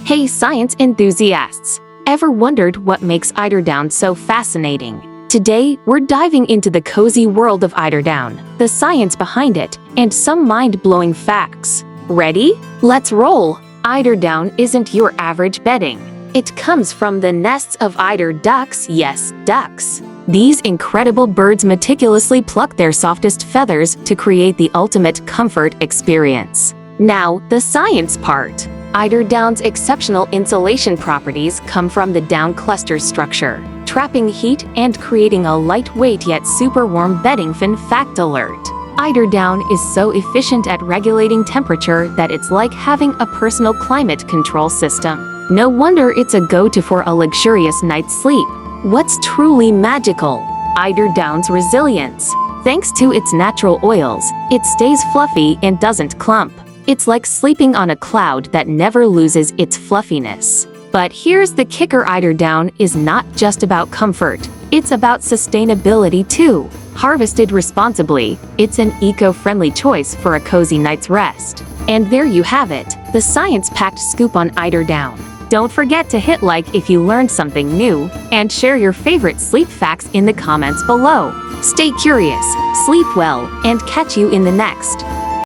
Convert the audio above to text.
Hey science enthusiasts! Ever wondered what makes eiderdown so fascinating? Today, we're diving into the cozy world of eiderdown, the science behind it, and some mind-blowing facts. Ready? Let's roll! Eiderdown isn't your average bedding. It comes from the nests of eider ducks, yes, ducks. These incredible birds meticulously pluck their softest feathers to create the ultimate comfort experience. Now, the science part. Eiderdown's exceptional insulation properties come from the down cluster structure, trapping heat and creating a lightweight yet super warm bedding. Fun fact alert. Eiderdown is so efficient at regulating temperature that it's like having a personal climate control system. No wonder it's a go-to for a luxurious night's sleep. What's truly magical? Eiderdown's resilience. Thanks to its natural oils, it stays fluffy and doesn't clump. It's like sleeping on a cloud that never loses its fluffiness. But here's the kicker: eiderdown is not just about comfort, it's about sustainability too. Harvested responsibly, it's an eco-friendly choice for a cozy night's rest. And there you have it, the science-packed scoop on eiderdown. Don't forget to hit like if you learned something new, and share your favorite sleep facts in the comments below. Stay curious, sleep well, and catch you in the next